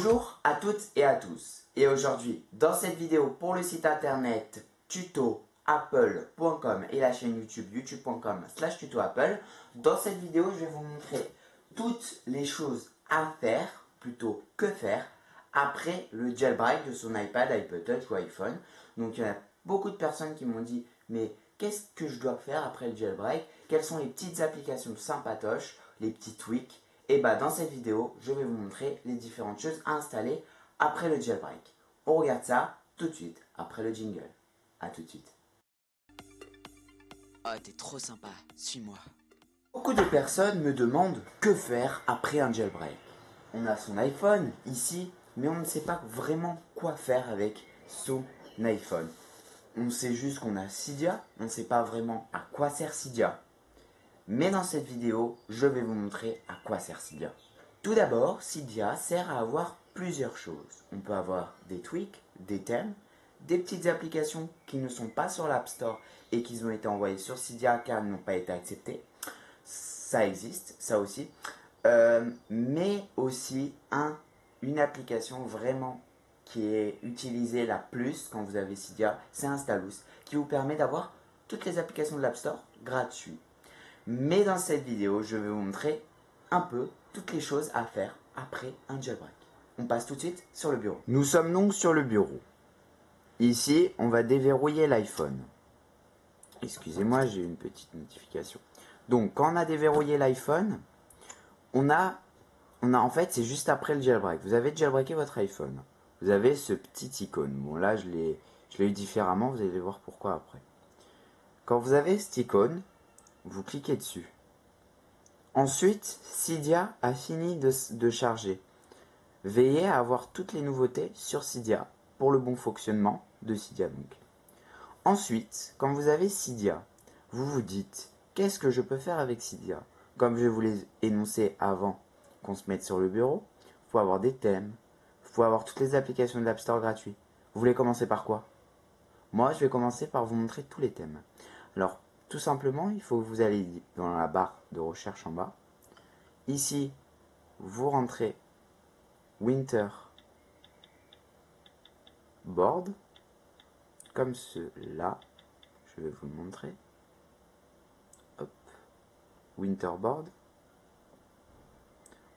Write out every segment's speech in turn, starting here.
Bonjour à toutes et à tous, et aujourd'hui dans cette vidéo pour le site internet tutoapple.com et la chaîne YouTube youtube.com/tutoapple, dans cette vidéo je vais vous montrer toutes les choses à faire plutôt que faire après le jailbreak de son iPad, iPod Touch ou iPhone. Donc il y a beaucoup de personnes qui m'ont dit mais qu'est-ce que je dois faire après le jailbreak? Quelles sont les petites applications sympatoches, les petits tweaks? Et bah dans cette vidéo, je vais vous montrer les différentes choses à installer après le jailbreak. On regarde ça tout de suite, après le jingle. A tout de suite. Oh, t'es trop sympa, suis-moi. Beaucoup de personnes me demandent que faire après un jailbreak. On a son iPhone ici, mais on ne sait pas vraiment quoi faire avec son iPhone. On sait juste qu'on a Cydia, on ne sait pas vraiment à quoi sert Cydia. Mais dans cette vidéo, je vais vous montrer à quoi sert Cydia. Tout d'abord, Cydia sert à avoir plusieurs choses. On peut avoir des tweaks, des thèmes, des petites applications qui ne sont pas sur l'App Store et qui ont été envoyées sur Cydia car elles n'ont pas été acceptées. Ça existe, ça aussi. Mais aussi une application vraiment qui est utilisée la plus quand vous avez Cydia, c'est Installous, qui vous permet d'avoir toutes les applications de l'App Store gratuites. Mais dans cette vidéo, je vais vous montrer un peu toutes les choses à faire après un jailbreak. On passe tout de suite sur le bureau. Nous sommes donc sur le bureau. Ici, on va déverrouiller l'iPhone. Excusez-moi, j'ai une petite notification. Donc, quand on a déverrouillé l'iPhone, en fait, c'est juste après le jailbreak. Vous avez jailbreaké votre iPhone. Vous avez ce petit icône. Bon, là, je l'ai eu différemment. Vous allez voir pourquoi après. Quand vous avez cet icône, vous cliquez dessus. Ensuite, Cydia a fini de charger. Veillez à avoir toutes les nouveautés sur Cydia pour le bon fonctionnement de Cydia donc. Ensuite, quand vous avez Cydia, vous vous dites qu'est-ce que je peux faire avec Cydia? Comme je vous l'ai énoncé avant qu'on se mette sur le bureau, il faut avoir des thèmes, il faut avoir toutes les applications de l'App Store gratuits. Vous voulez commencer par quoi? Moi, je vais commencer par vous montrer tous les thèmes. Alors, tout simplement, il faut que vous allez dans la barre de recherche en bas. Ici, vous rentrez Winter Board, comme cela. Je vais vous le montrer. Hop, Winterboard.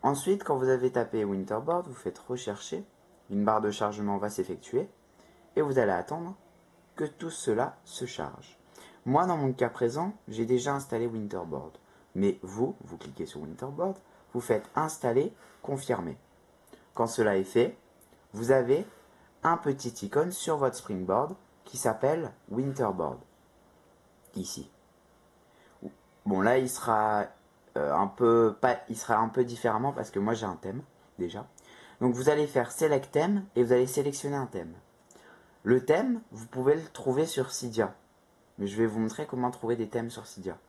Ensuite, quand vous avez tapé Winterboard, vous faites rechercher. Une barre de chargement va s'effectuer et vous allez attendre que tout cela se charge. Moi, dans mon cas présent, j'ai déjà installé Winterboard. Mais vous cliquez sur Winterboard, vous faites installer, confirmer. Quand cela est fait, vous avez un petit icône sur votre Springboard qui s'appelle Winterboard. Ici. Bon, là, il sera un peu différemment parce que moi, j'ai un thème déjà. Donc, vous allez faire Select Theme et vous allez sélectionner un thème. Le thème, vous pouvez le trouver sur Cydia. Mais je vais vous montrer comment trouver des thèmes sur Cydia.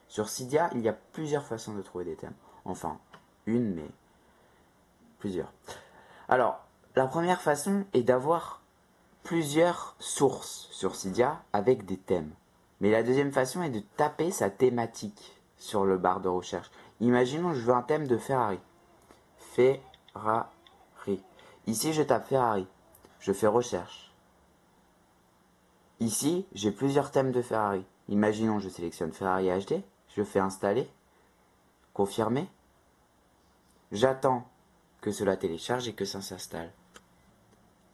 Sur Cydia, il y a plusieurs façons de trouver des thèmes. Enfin, une, mais plusieurs. Alors, la première façon est d'avoir plusieurs sources sur Cydia avec des thèmes. Mais la deuxième façon est de taper sa thématique sur le barre de recherche. Imaginons je veux un thème de Ferrari. Ferrari. Ici, je tape Ferrari. Je fais recherche. Ici, j'ai plusieurs thèmes de Ferrari. Imaginons je sélectionne Ferrari HD. Je fais installer. Confirmer. J'attends que cela télécharge et que ça s'installe.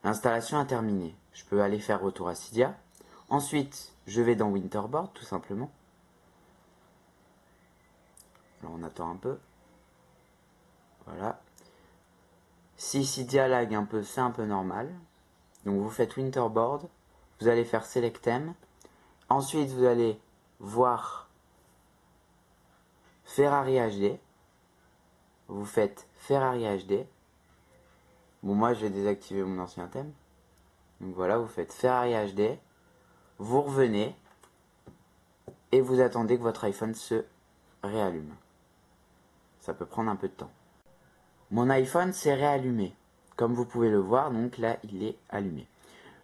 L'installation est terminée. Je peux aller faire retour à Cydia. Ensuite, je vais dans Winterboard, tout simplement. Alors, on attend un peu. Voilà. Si Cydia lag un peu, c'est un peu normal. Donc, vous faites Winterboard. Vous allez faire Select Theme. Ensuite, vous allez voir Ferrari HD. Vous faites Ferrari HD. Bon, moi, je vais désactiver mon ancien thème. Donc, voilà, vous faites Ferrari HD. Vous revenez. Et vous attendez que votre iPhone se réallume. Ça peut prendre un peu de temps. Mon iPhone s'est réallumé. Comme vous pouvez le voir, donc là, il est allumé.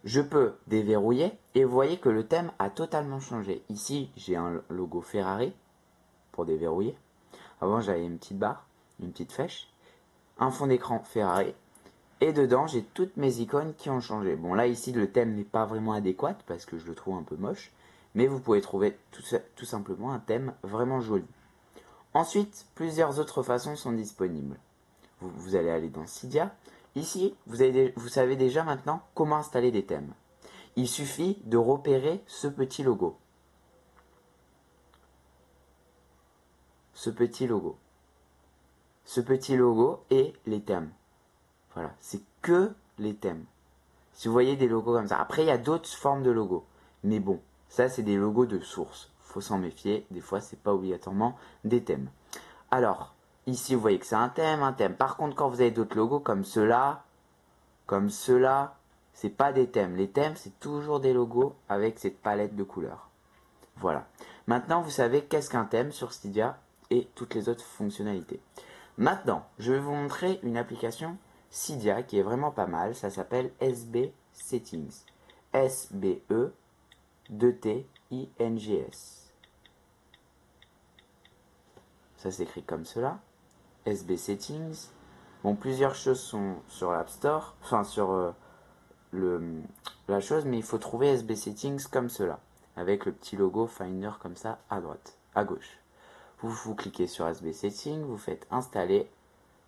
Je peux déverrouiller et vous voyez que le thème a totalement changé. Ici, j'ai un logo Ferrari pour déverrouiller. Avant, j'avais une petite barre, une petite flèche, un fond d'écran Ferrari Et dedans, j'ai toutes mes icônes qui ont changé. Bon, là, ici, le thème n'est pas vraiment adéquat parce que je le trouve un peu moche. Mais vous pouvez trouver tout simplement un thème vraiment joli. Ensuite, plusieurs autres façons sont disponibles. Vous allez aller dans Cydia. Ici, vous savez déjà maintenant comment installer des thèmes. Il suffit de repérer ce petit logo. Ce petit logo. Ce petit logo et les thèmes. Voilà, c'est que les thèmes. Si vous voyez des logos comme ça. Après, il y a d'autres formes de logos. Mais bon, ça, c'est des logos de source. Faut s'en méfier. Des fois, c'est pas obligatoirement des thèmes. Alors, ici, vous voyez que c'est un thème, un thème. Par contre, quand vous avez d'autres logos comme ceux-là, c'est pas des thèmes. Les thèmes, c'est toujours des logos avec cette palette de couleurs. Voilà. Maintenant, vous savez qu'est-ce qu'un thème sur Cydia et toutes les autres fonctionnalités. Maintenant, je vais vous montrer une application Cydia qui est vraiment pas mal. Ça s'appelle SB Settings. SBE-2-T-I-N-G-S. Ça s'écrit comme cela. SB Settings. Bon, plusieurs choses sont sur l'App Store, enfin sur la chose, mais il faut trouver SB Settings comme cela, avec le petit logo Finder comme ça à droite, à gauche. Vous cliquez sur SB Settings, vous faites installer,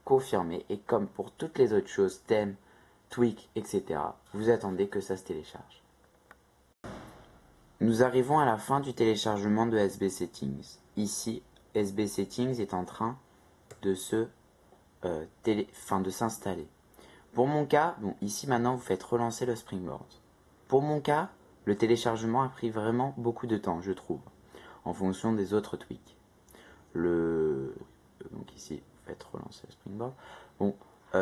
confirmer, et comme pour toutes les autres choses, thèmes, tweaks, etc., vous attendez que ça se télécharge. Nous arrivons à la fin du téléchargement de SB Settings. Ici, SB Settings est en train de s'installer. Pour mon cas, bon, ici maintenant vous faites relancer le Springboard. Pour mon cas, le téléchargement a pris vraiment beaucoup de temps, je trouve, en fonction des autres tweaks. Donc ici, vous faites relancer le Springboard. Bon,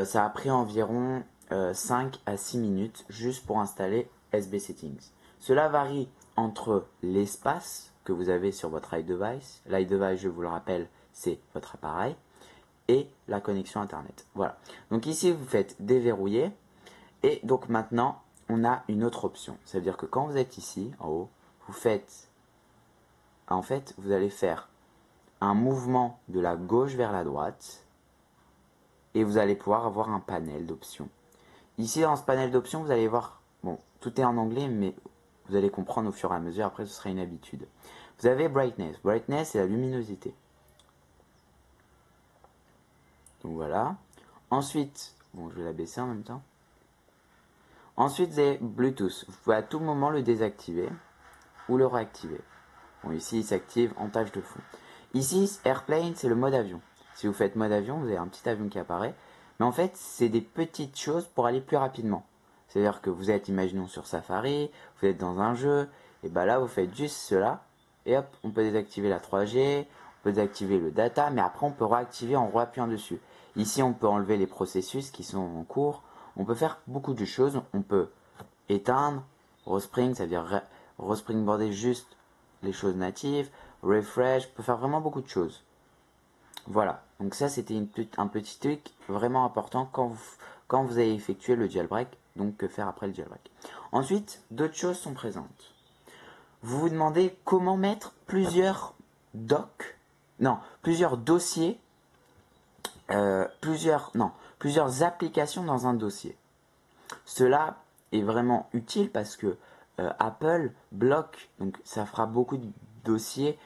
ça a pris environ 5 à 6 minutes juste pour installer SB Settings. Cela varie entre l'espace que vous avez sur votre iDevice. L'iDevice, je vous le rappelle, c'est votre appareil. Et la connexion internet. Voilà. Donc ici, vous faites déverrouiller. Et donc maintenant, on a une autre option. Ça veut dire que quand vous êtes ici, en haut, vous faites... En fait, vous allez faire un mouvement de la gauche vers la droite. Et vous allez pouvoir avoir un panel d'options. Ici, dans ce panel d'options, vous allez voir... Bon, tout est en anglais, mais vous allez comprendre au fur et à mesure. Après, ce sera une habitude. Vous avez Brightness. Brightness, c'est la luminosité. Donc voilà. Ensuite, bon, je vais la baisser en même temps. Ensuite, vous avez Bluetooth. Vous pouvez à tout moment le désactiver ou le réactiver. Bon, ici, il s'active en tâche de fond. Ici, Airplane, c'est le mode avion. Si vous faites mode avion, vous avez un petit avion qui apparaît. Mais en fait, c'est des petites choses pour aller plus rapidement. C'est-à-dire que vous êtes, imaginons, sur Safari, vous êtes dans un jeu, et ben là, vous faites juste cela. Et hop, on peut désactiver la 3G, on peut désactiver le data, mais après, on peut réactiver en réappuyant dessus. Ici, on peut enlever les processus qui sont en cours. On peut faire beaucoup de choses. On peut éteindre, respring, ça veut dire respringboarder juste les choses natives, refresh, on peut faire vraiment beaucoup de choses. Voilà, donc ça c'était un petit truc vraiment important quand vous avez effectué le jailbreak, donc que faire après le jailbreak. Ensuite, d'autres choses sont présentes. Vous vous demandez comment mettre plusieurs dossiers, plusieurs applications dans un dossier. Cela est vraiment utile parce que Apple bloque, donc ça fera beaucoup de dossiers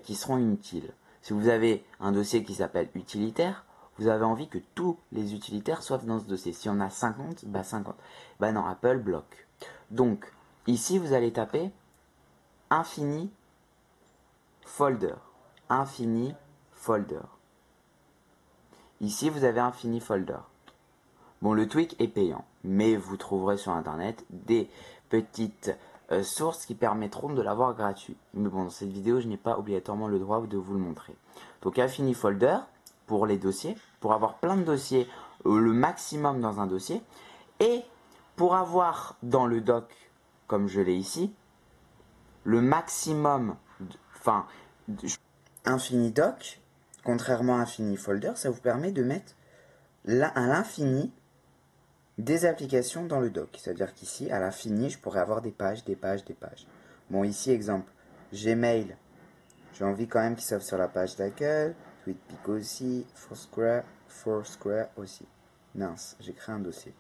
qui seront inutiles. Si vous avez un dossier qui s'appelle utilitaire, vous avez envie que tous les utilitaires soient dans ce dossier. Si on a 50, bah 50. Bah non, Apple bloque. Donc, ici, vous allez taper infini folder. Infini folder. Ici, vous avez infini folder. Bon, le tweak est payant, mais vous trouverez sur internet des petites sources qui permettront de l'avoir gratuit. Mais bon, dans cette vidéo, je n'ai pas obligatoirement le droit de vous le montrer. Donc, Infini Folder pour les dossiers, pour avoir plein de dossiers, le maximum dans un dossier, et pour avoir dans le doc, comme je l'ai ici, le maximum, Infini Doc, contrairement à Infini Folder, ça vous permet de mettre à l'infini des applications dans le doc. C'est-à-dire qu'ici, à l'infini, je pourrais avoir des pages, des pages, des pages. Bon, ici, exemple, Gmail. J'ai envie quand même qu'il s'offre sur la page d'accueil. TweetPic aussi. Foursquare aussi. Mince, j'ai créé un dossier.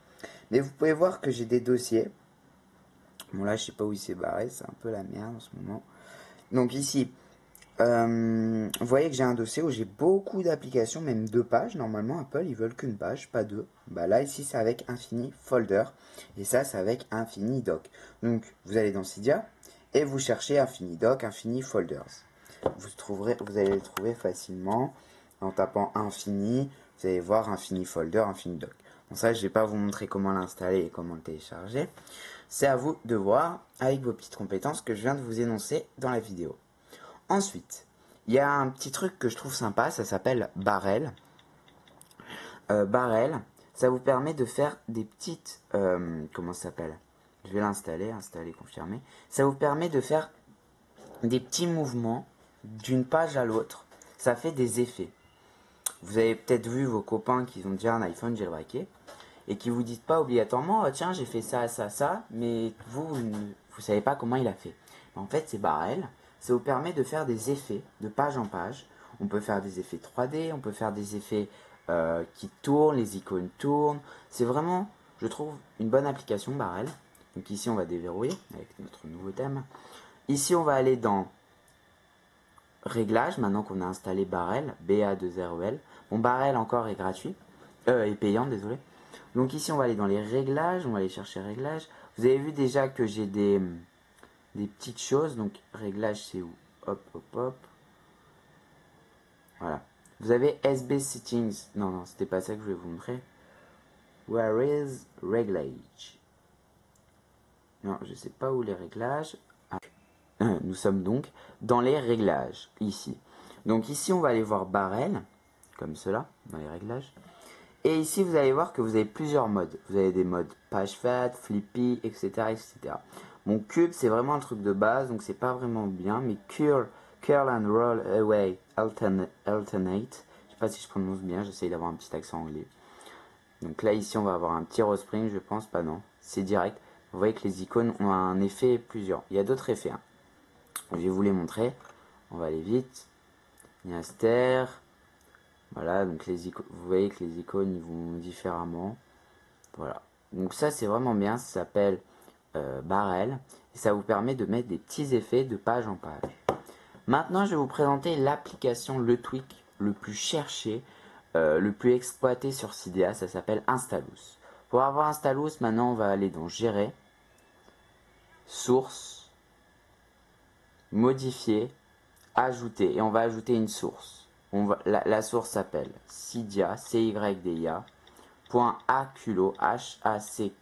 Mais vous pouvez voir que j'ai des dossiers. Bon là, je sais pas où il s'est barré, c'est un peu la merde en ce moment. Donc ici, vous voyez que j'ai un dossier où j'ai beaucoup d'applications, même 2 pages. Normalement, Apple, ils veulent qu'une page, pas 2. Bah là, ici, c'est avec Infini Folder. Et ça, c'est avec Infini Doc. Donc, vous allez dans Cydia et vous cherchez Infini Doc, Infini Folders. Vous allez le trouver facilement en tapant Infini. Vous allez voir Infini Folder, Infini Doc. Bon, ça, je vais pas vous montrer comment l'installer et comment le télécharger. C'est à vous de voir avec vos petites compétences que je viens de vous énoncer dans la vidéo. Ensuite, il y a un petit truc que je trouve sympa, ça s'appelle Barrel. Barrel, ça vous permet de faire des petites... comment ça s'appelle? Je vais l'installer, installer, confirmer. Ça vous permet de faire des petits mouvements d'une page à l'autre. Ça fait des effets. Vous avez peut-être vu vos copains qui ont déjà un iPhone jailbreaké et qui vous disent pas obligatoirement oh, tiens j'ai fait ça, ça, ça, mais vous ne savez pas comment il a fait. En fait c'est Barrel, ça vous permet de faire des effets de page en page. On peut faire des effets 3D, on peut faire des effets qui tournent, les icônes tournent. C'est vraiment, je trouve, une bonne application Barrel. Donc ici on va déverrouiller avec notre nouveau thème. Ici on va aller dans Réglages, maintenant qu'on a installé Barrel, BA2REL. Bon Barrel encore est gratuit, est payant, désolé. Donc ici on va aller dans les réglages, on va aller chercher réglages. Vous avez vu déjà que j'ai des petites choses, donc réglages c'est où? Hop hop hop. Voilà. Vous avez SB Settings. Non, non, c'était pas ça que je voulais vous montrer. Where is Reglage? Non, je sais pas où les réglages. Ah. Nous sommes donc dans les réglages, ici. Donc ici on va aller voir Barrel, comme cela, dans les réglages. Et ici, vous allez voir que vous avez plusieurs modes. Vous avez des modes page fat, flippy, etc. etc. Mon cube, c'est vraiment un truc de base, donc c'est pas vraiment bien. Mais curl and roll away alternate. Je sais pas si je prononce bien, j'essaye d'avoir un petit accent anglais. Donc là, ici, on va avoir un petit rose-spring, je pense, pas non. C'est direct. Vous voyez que les icônes ont un effet plusieurs. Il y a d'autres effets. Hein. Je vais vous les montrer. On va aller vite. Niaster. Voilà, donc vous voyez que les icônes ils vont différemment. Voilà. Donc ça c'est vraiment bien, ça s'appelle Barrel. Et ça vous permet de mettre des petits effets de page en page. Maintenant je vais vous présenter l'application, le tweak le plus cherché, le plus exploité sur Cydia. Ça s'appelle Installous. Pour avoir Installous, maintenant on va aller dans Gérer, Source, Modifier, Ajouter. Et on va ajouter une source. La source s'appelle Cydia, CYDIA, .aculo, HACKULO.us.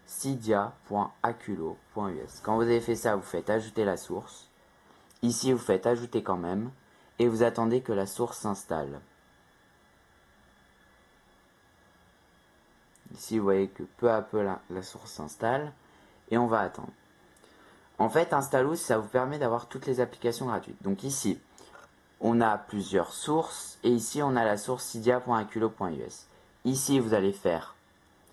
Cydia.aculo.us. Quand vous avez fait ça, vous faites ajouter la source. Ici, vous faites ajouter quand même. Et vous attendez que la source s'installe. Ici, vous voyez que peu à peu, la source s'installe. Et on va attendre. En fait, Installous, ça vous permet d'avoir toutes les applications gratuites. Donc ici, on a plusieurs sources. Et ici, on a la source cydia.aculo.us. Ici, vous allez faire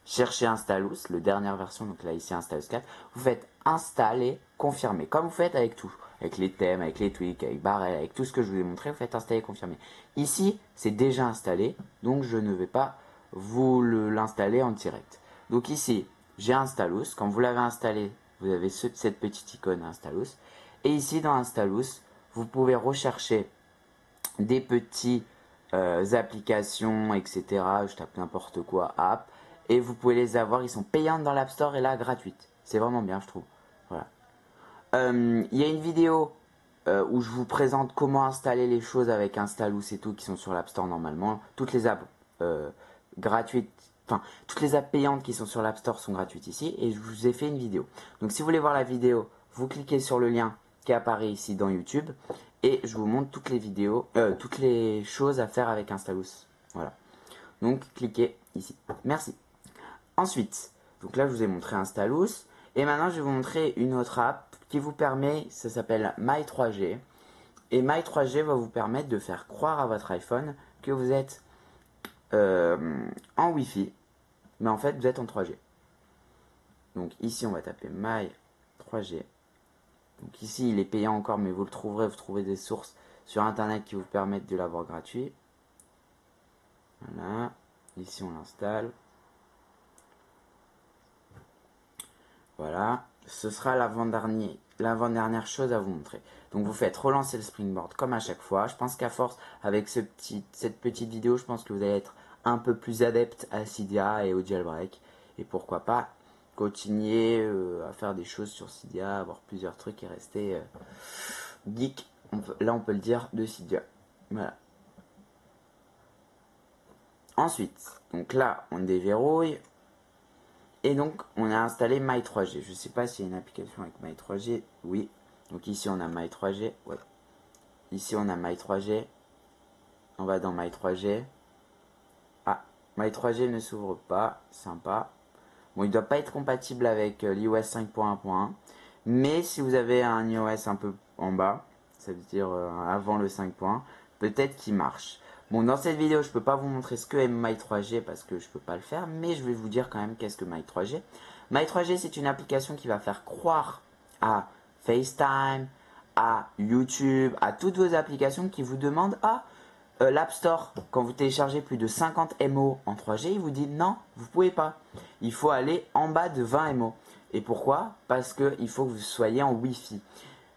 chercher Installous, la dernière version. Donc là, ici, Installous 4. Vous faites installer, confirmer. Comme vous faites avec tout. Avec les thèmes, avec les tweaks, avec Barrel, avec tout ce que je vous ai montré. Vous faites installer, confirmer. Ici, c'est déjà installé. Donc, je ne vais pas vous l'installer en direct. Donc ici, j'ai Installous. Quand vous l'avez installé, vous avez cette petite icône Installous. Et ici, dans Installous, vous pouvez rechercher des petits applications, etc. Je tape n'importe quoi, app. Et vous pouvez les avoir. Ils sont payants dans l'App Store et là, gratuites. C'est vraiment bien, je trouve. Voilà. Il y a une vidéo où je vous présente comment installer les choses avec Installous et tout qui sont sur l'App Store normalement. Toutes les apps gratuites, enfin toutes les apps payantes qui sont sur l'App Store sont gratuites ici et je vous ai fait une vidéo. Donc si vous voulez voir la vidéo, vous cliquez sur le lien qui apparaît ici dans YouTube et je vous montre toutes les vidéos, toutes les choses à faire avec Installous. Voilà. Donc cliquez ici. Merci. Ensuite, donc là je vous ai montré Installous et maintenant je vais vous montrer une autre app qui vous permet, ça s'appelle My3G et My3G va vous permettre de faire croire à votre iPhone que vous êtes en Wi-Fi, mais en fait vous êtes en 3G. Donc ici on va taper My3G. Donc ici il est payant encore, mais vous le trouverez, vous trouvez des sources sur internet qui vous permettent de l'avoir gratuit. Voilà. Ici, on l'installe. Voilà. Ce sera l'avant-dernière chose à vous montrer. Donc, vous faites relancer le Springboard comme à chaque fois. Je pense qu'à force, avec cette petite vidéo, je pense que vous allez être un peu plus adepte à Cydia et au jailbreak. Et pourquoi pas continuer à faire des choses sur Cydia, avoir plusieurs trucs et rester geek, là on peut le dire, de Cydia. Voilà. Ensuite, donc là on déverrouille et donc on a installé My3G. Je ne sais pas s'il y a une application avec My3G. Oui. Donc ici on a My3G. Ouais. Ici on a My3G. On va dans My3G. Ah, My3G ne s'ouvre pas. Sympa. Bon, il ne doit pas être compatible avec l'iOS 5.1.1. Mais si vous avez un iOS un peu en bas, ça veut dire avant le 5. Peut-être qu'il marche. Bon, dans cette vidéo, je ne peux pas vous montrer ce que est My3G parce que je ne peux pas le faire, mais je vais vous dire quand même qu'est-ce que My3G. My3G, c'est une application qui va faire croire à FaceTime, à YouTube, à toutes vos applications qui vous demandent l'App Store, quand vous téléchargez plus de 50 MO en 3G, il vous dit non, vous pouvez pas. Il faut aller en bas de 20 MO. Et pourquoi? Parce qu'il faut que vous soyez en Wi-Fi.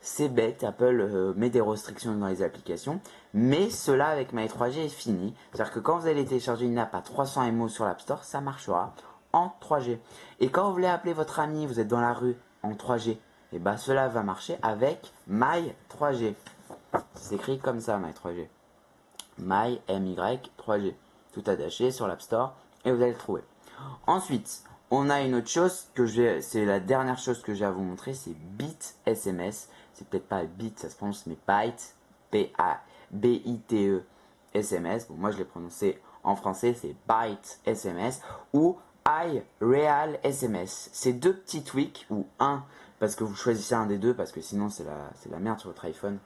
C'est bête, Apple met des restrictions dans les applications, mais cela avec My3G est fini. C'est-à-dire que quand vous allez télécharger une app à 300 MO sur l'App Store, ça marchera en 3G. Et quand vous voulez appeler votre ami, vous êtes dans la rue en 3G, et bah cela va marcher avec My3G. C'est écrit comme ça, My3G. My3G, tout attaché sur l'App Store et vous allez le trouver. Ensuite, on a une autre chose c'est la dernière chose que j'ai à vous montrer, c'est Bit SMS. C'est peut-être pas Bit, ça se prononce, mais Byte, B-I-T-E, SMS. Bon, moi je l'ai prononcé en français, c'est Byte SMS ou iReal SMS. C'est deux petits tweaks ou un, parce que vous choisissez un des deux, parce que sinon c'est la merde sur votre iPhone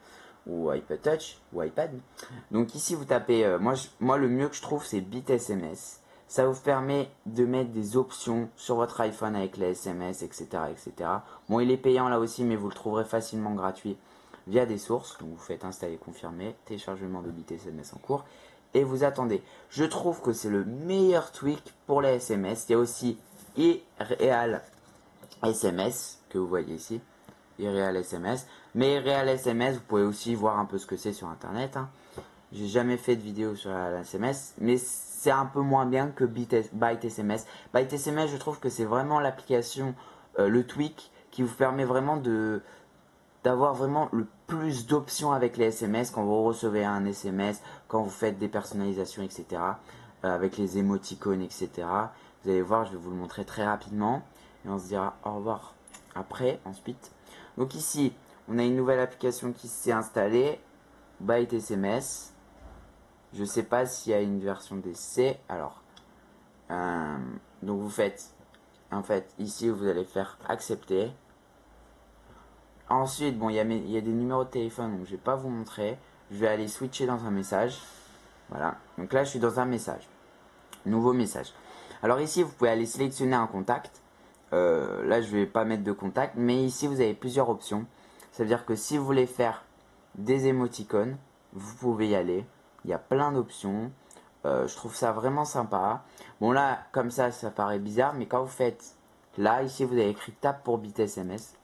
ou iPod Touch ou iPad. Donc ici vous tapez, moi le mieux que je trouve c'est Bit SMS. Ça vous permet de mettre des options sur votre iPhone avec les SMS, etc., etc. Bon, il est payant là aussi, mais vous le trouverez facilement gratuit via des sources. Donc vous faites installer, confirmer, téléchargement de Bit SMS en cours et vous attendez. Je trouve que c'est le meilleur tweak pour les SMS. Il y a aussi iReal SMS que vous voyez ici. iReal SMS. Mais iReal SMS, vous pouvez aussi voir un peu ce que c'est sur internet. J'ai jamais fait de vidéo sur la SMS, mais c'est un peu moins bien que Byte SMS. Byte SMS, je trouve que c'est vraiment l'application, le tweak, qui vous permet vraiment d'avoir vraiment le plus d'options avec les SMS quand vous recevez un SMS, quand vous faites des personnalisations, etc. Avec les émoticônes, etc. Vous allez voir, je vais vous le montrer très rapidement. Et on se dira au revoir après, ensuite. Donc ici, on a une nouvelle application qui s'est installée. Byte SMS. Je sais pas s'il y a une version d'essai. Alors, donc vous faites, en fait, ici vous allez faire accepter. Ensuite, bon, il y a des numéros de téléphone, donc je vais pas vous montrer. Je vais aller switcher dans un message. Voilà. Donc là, je suis dans un message. Nouveau message. Alors ici, vous pouvez aller sélectionner un contact. Là, je vais pas mettre de contact, mais ici, vous avez plusieurs options. Ça veut dire que si vous voulez faire des émoticônes, vous pouvez y aller. Il y a plein d'options. Je trouve ça vraiment sympa. Bon là, comme ça paraît bizarre, mais quand vous faites là, ici, vous avez écrit tape pour Bit SMS.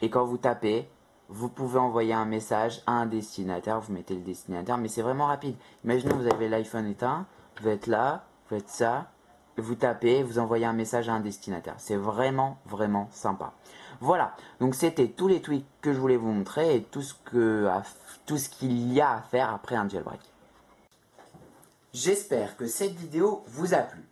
Et quand vous tapez, vous pouvez envoyer un message à un destinataire. Vous mettez le destinataire, mais c'est vraiment rapide. Imaginez, vous avez l'iPhone éteint, vous êtes là, vous faites ça, vous tapez, vous envoyez un message à un destinataire. C'est vraiment, vraiment sympa. Voilà, donc c'était tous les tweaks que je voulais vous montrer et tout ce qu'il y a à faire après un jailbreak. J'espère que cette vidéo vous a plu.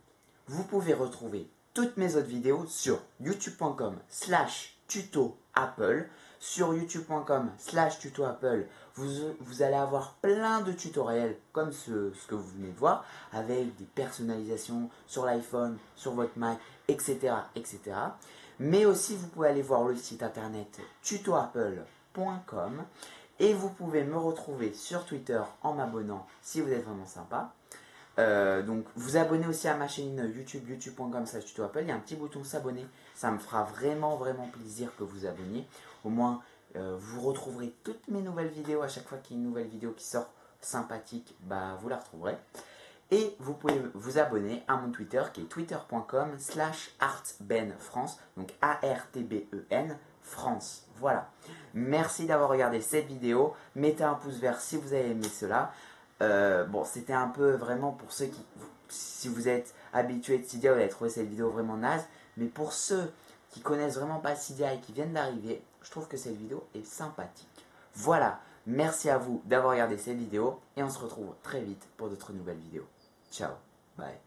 Vous pouvez retrouver toutes mes autres vidéos sur youtube.com/tuto-apple. Sur youtube.com/tuto-apple, vous allez avoir plein de tutoriels comme ce que vous venez de voir, avec des personnalisations sur l'iPhone, sur votre Mac, etc., etc. Mais aussi, vous pouvez aller voir le site internet tutoapple.com et vous pouvez me retrouver sur Twitter en m'abonnant si vous êtes vraiment sympa. Donc vous abonnez aussi à ma chaîne YouTube, youtube.com/tutoapple. Il y a un petit bouton s'abonner. Ça me fera vraiment plaisir que vous abonniez. Au moins vous retrouverez toutes mes nouvelles vidéos. À chaque fois qu'il y a une nouvelle vidéo qui sort sympathique, bah vous la retrouverez. Et vous pouvez vous abonner à mon Twitter qui est twitter.com/artbenfrance, donc ARTBEN France. Voilà. Merci d'avoir regardé cette vidéo. Mettez un pouce vert si vous avez aimé cela. Bon, c'était un peu vraiment pour ceux qui... Si vous êtes habitué de Cydia, vous allez trouver cette vidéo vraiment naze. Mais pour ceux qui connaissent vraiment pas Cydia et qui viennent d'arriver, je trouve que cette vidéo est sympathique. Voilà. Merci à vous d'avoir regardé cette vidéo. Et on se retrouve très vite pour d'autres nouvelles vidéos. Ciao. Bye.